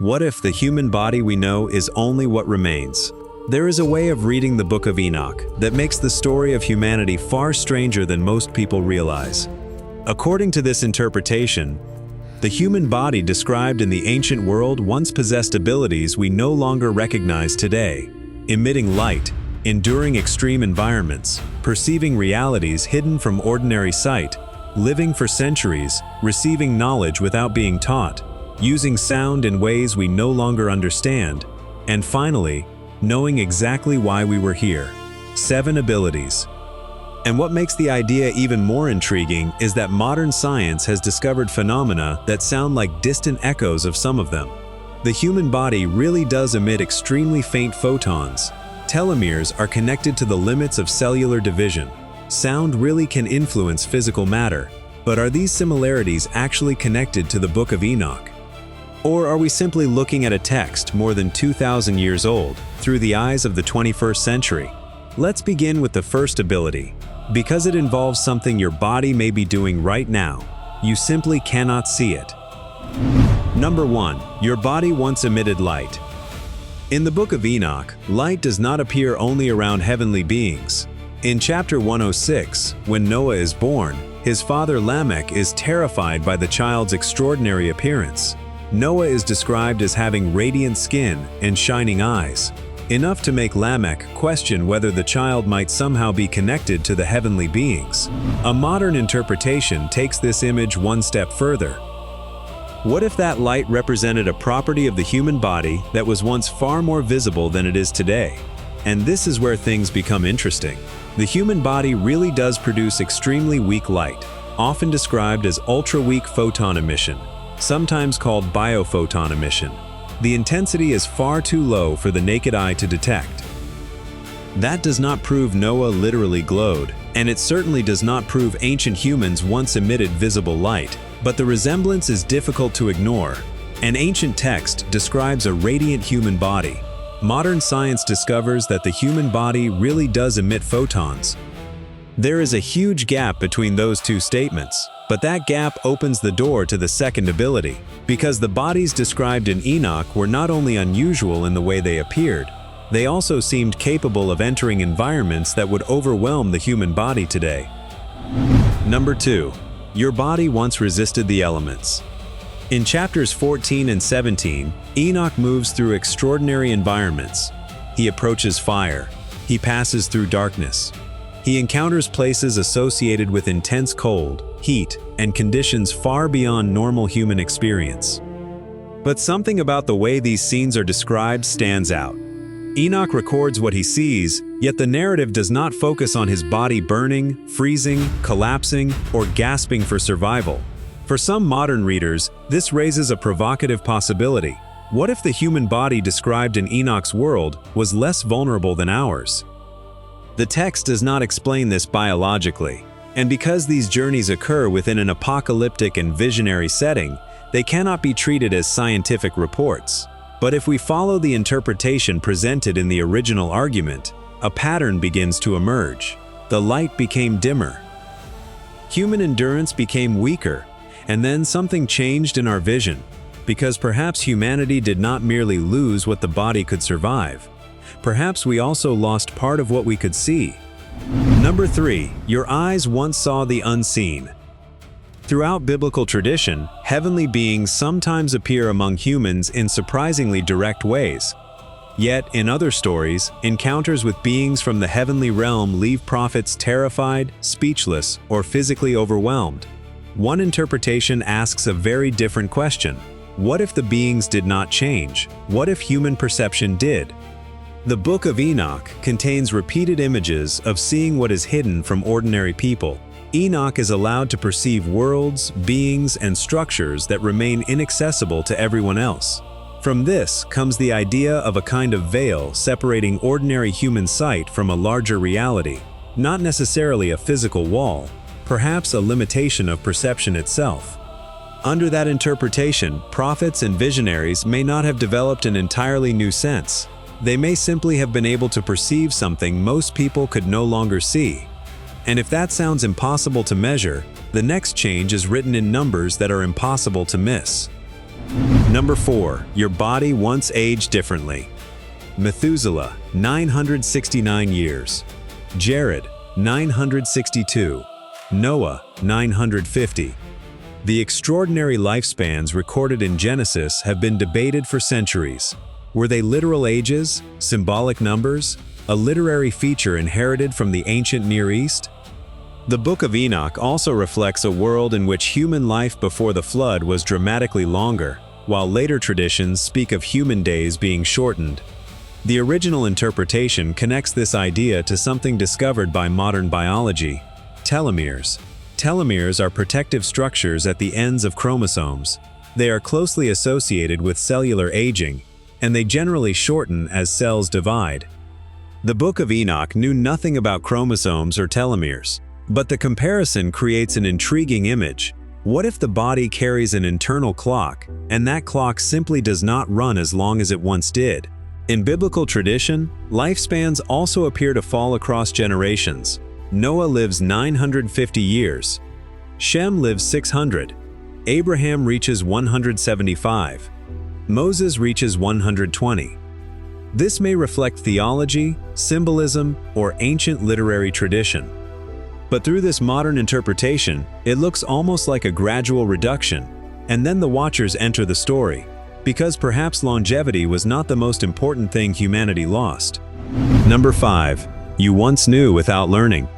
What if the human body we know is only what remains? There is a way of reading the Book of Enoch that makes the story of humanity far stranger than most people realize. According to this interpretation, the human body described in the ancient world once possessed abilities we no longer recognize today: emitting light, enduring extreme environments, perceiving realities hidden from ordinary sight, living for centuries, receiving knowledge without being taught, using sound in ways we no longer understand, and finally, knowing exactly why we were here. 7 abilities. And what makes the idea even more intriguing is that modern science has discovered phenomena that sound like distant echoes of some of them. The human body really does emit extremely faint photons. Telomeres are connected to the limits of cellular division. Sound really can influence physical matter. But are these similarities actually connected to the Book of Enoch? Or are we simply looking at a text more than 2,000 years old through the eyes of the 21st century? Let's begin with the first ability. Because it involves something your body may be doing right now, you simply cannot see it. Number 1. Your body once emitted light. In the Book of Enoch, light does not appear only around heavenly beings. In chapter 106, when Noah is born, his father Lamech is terrified by the child's extraordinary appearance. Noah is described as having radiant skin and shining eyes, enough to make Lamech question whether the child might somehow be connected to the heavenly beings. A modern interpretation takes this image one step further. What if that light represented a property of the human body that was once far more visible than it is today? And this is where things become interesting. The human body really does produce extremely weak light, often described as ultraweak photon emission, sometimes called biophoton emission. The intensity is far too low for the naked eye to detect. That does not prove Noah literally glowed, and it certainly does not prove ancient humans once emitted visible light, but the resemblance is difficult to ignore. An ancient text describes a radiant human body. Modern science discovers that the human body really does emit photons. There is a huge gap between those two statements, but that gap opens the door to the second ability, because the bodies described in Enoch were not only unusual in the way they appeared, they also seemed capable of entering environments that would overwhelm the human body today. Number 2. Your body once resisted the elements. In chapters 14 and 17, Enoch moves through extraordinary environments. He approaches fire. He passes through darkness. He encounters places associated with intense cold, heat, and conditions far beyond normal human experience. But something about the way these scenes are described stands out. Enoch records what he sees, yet the narrative does not focus on his body burning, freezing, collapsing, or gasping for survival. For some modern readers, this raises a provocative possibility. What if the human body described in Enoch's world was less vulnerable than ours? The text does not explain this biologically, and because these journeys occur within an apocalyptic and visionary setting, they cannot be treated as scientific reports. But if we follow the interpretation presented in the original argument, a pattern begins to emerge. The light became dimmer. Human endurance became weaker, and then something changed in our vision, because perhaps humanity did not merely lose what the body could survive. Perhaps we also lost part of what we could see. Number 3. Your eyes once saw the unseen. Throughout biblical tradition, heavenly beings sometimes appear among humans in surprisingly direct ways. Yet, in other stories, encounters with beings from the heavenly realm leave prophets terrified, speechless, or physically overwhelmed. One interpretation asks a very different question. What if the beings did not change? What if human perception did? The Book of Enoch contains repeated images of seeing what is hidden from ordinary people. Enoch is allowed to perceive worlds, beings, and structures that remain inaccessible to everyone else. From this comes the idea of a kind of veil separating ordinary human sight from a larger reality, not necessarily a physical wall, perhaps a limitation of perception itself. Under that interpretation, prophets and visionaries may not have developed an entirely new sense. They may simply have been able to perceive something most people could no longer see. And if that sounds impossible to measure, the next change is written in numbers that are impossible to miss. Number 4. Your body once aged differently. Methuselah, 969 years. Jared, 962. Noah, 950. The extraordinary lifespans recorded in Genesis have been debated for centuries. Were they literal ages, symbolic numbers, a literary feature inherited from the ancient Near East? The Book of Enoch also reflects a world in which human life before the flood was dramatically longer, while later traditions speak of human days being shortened. The original interpretation connects this idea to something discovered by modern biology: telomeres. Telomeres are protective structures at the ends of chromosomes. They are closely associated with cellular aging, and they generally shorten as cells divide. The Book of Enoch knew nothing about chromosomes or telomeres, but the comparison creates an intriguing image. What if the body carries an internal clock, and that clock simply does not run as long as it once did? In biblical tradition, lifespans also appear to fall across generations. Noah lives 950 years. Shem lives 600. Abraham reaches 175. Moses reaches 120. This may reflect theology, symbolism, or ancient literary tradition. But through this modern interpretation, it looks almost like a gradual reduction, and then the watchers enter the story, because perhaps longevity was not the most important thing humanity lost. Number 5. You once knew without learning.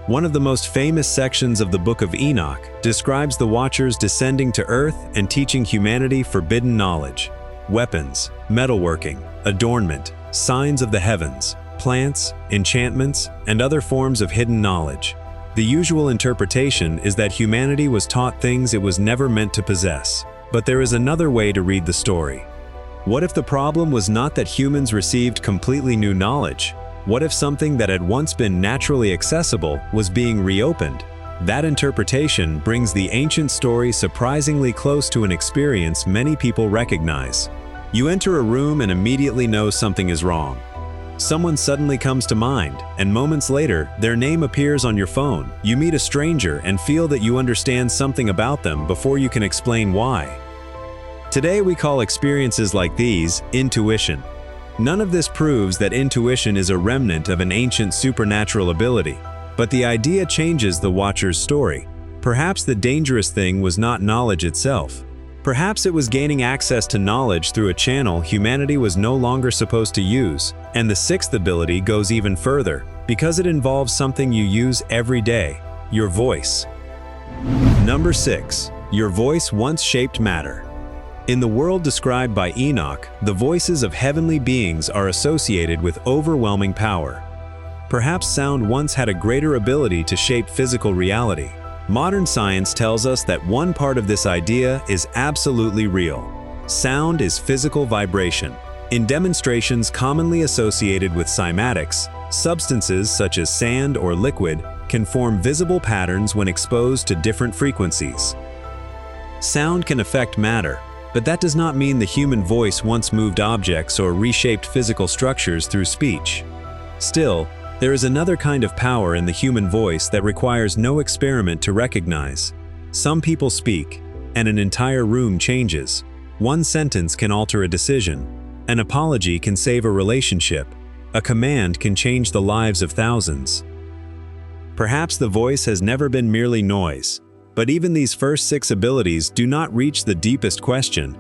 One of the most famous sections of the Book of Enoch describes the watchers descending to earth and teaching humanity forbidden knowledge: weapons, metalworking, adornment, signs of the heavens, plants, enchantments, and other forms of hidden knowledge. The usual interpretation is that humanity was taught things it was never meant to possess. But there is another way to read the story. What if the problem was not that humans received completely new knowledge? What if something that had once been naturally accessible was being reopened? That interpretation brings the ancient story surprisingly close to an experience many people recognize. You enter a room and immediately know something is wrong. Someone suddenly comes to mind, and moments later, their name appears on your phone. You meet a stranger and feel that you understand something about them before you can explain why. Today we call experiences like these intuition. None of this proves that intuition is a remnant of an ancient supernatural ability, but the idea changes the watcher's story. Perhaps the dangerous thing was not knowledge itself. Perhaps it was gaining access to knowledge through a channel humanity was no longer supposed to use. And the sixth ability goes even further, because it involves something you use every day: your voice. Number 6. Your voice once shaped matter. In the world described by Enoch, the voices of heavenly beings are associated with overwhelming power. Perhaps sound once had a greater ability to shape physical reality. Modern science tells us that one part of this idea is absolutely real. Sound is physical vibration. In demonstrations commonly associated with cymatics, substances such as sand or liquid can form visible patterns when exposed to different frequencies. Sound can affect matter, but that does not mean the human voice once moved objects or reshaped physical structures through speech. Still, there is another kind of power in the human voice that requires no experiment to recognize. Some people speak, and an entire room changes. One sentence can alter a decision. An apology can save a relationship. A command can change the lives of thousands. Perhaps the voice has never been merely noise, but even these first 6 abilities do not reach the deepest question.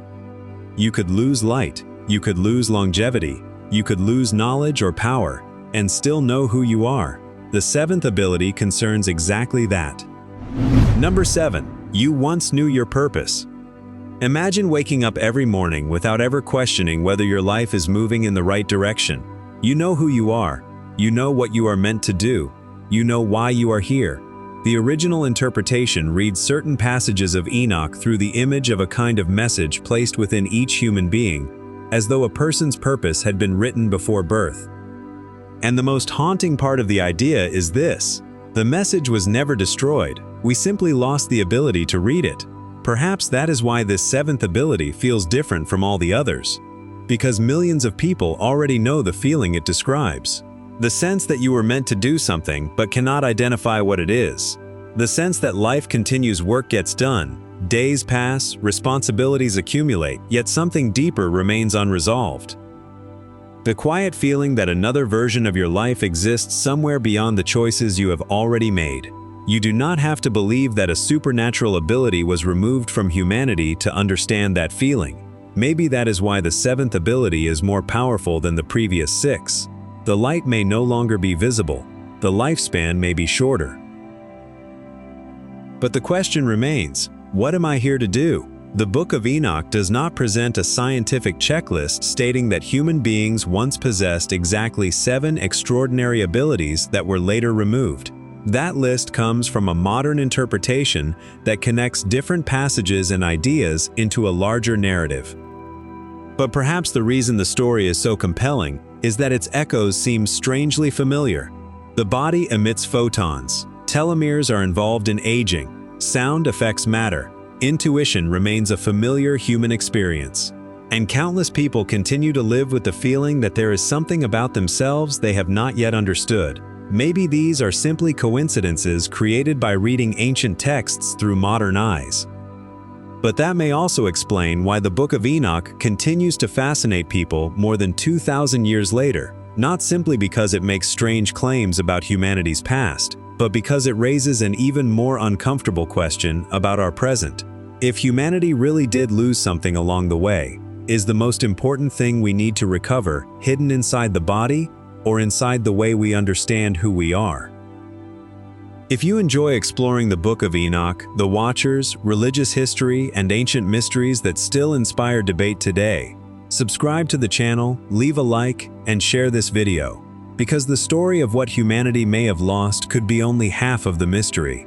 You could lose light, you could lose longevity, you could lose knowledge or power, and still know who you are. The 7th ability concerns exactly that. Number 7. You once knew your purpose. Imagine waking up every morning without ever questioning whether your life is moving in the right direction. You know who you are. You know what you are meant to do. You know why you are here. The original interpretation reads certain passages of Enoch through the image of a kind of message placed within each human being, as though a person's purpose had been written before birth. And the most haunting part of the idea is this: the message was never destroyed. We simply lost the ability to read it. Perhaps that is why this 7th ability feels different from all the others. Because millions of people already know the feeling it describes. The sense that you were meant to do something but cannot identify what it is. The sense that life continues, work gets done, Days pass, responsibilities accumulate, yet something deeper remains unresolved. The quiet feeling that another version of your life exists somewhere beyond the choices you have already made. You do not have to believe that a supernatural ability was removed from humanity to understand that feeling. Maybe that is why the seventh ability is more powerful than the previous 6. The light may no longer be visible. The lifespan may be shorter. But the question remains, what am I here to do? The Book of Enoch does not present a scientific checklist stating that human beings once possessed exactly 7 extraordinary abilities that were later removed. That list comes from a modern interpretation that connects different passages and ideas into a larger narrative. But perhaps the reason the story is so compelling is that its echoes seem strangely familiar. The body emits photons. Telomeres are involved in aging. Sound affects matter. Intuition remains a familiar human experience. And countless people continue to live with the feeling that there is something about themselves they have not yet understood. Maybe these are simply coincidences created by reading ancient texts through modern eyes. But that may also explain why the Book of Enoch continues to fascinate people more than 2,000 years later, not simply because it makes strange claims about humanity's past, but because it raises an even more uncomfortable question about our present. If humanity really did lose something along the way, is the most important thing we need to recover hidden inside the body or inside the way we understand who we are? If you enjoy exploring the Book of Enoch, the Watchers, religious history, and ancient mysteries that still inspire debate today, subscribe to the channel, leave a like, and share this video, because the story of what humanity may have lost could be only half of the mystery.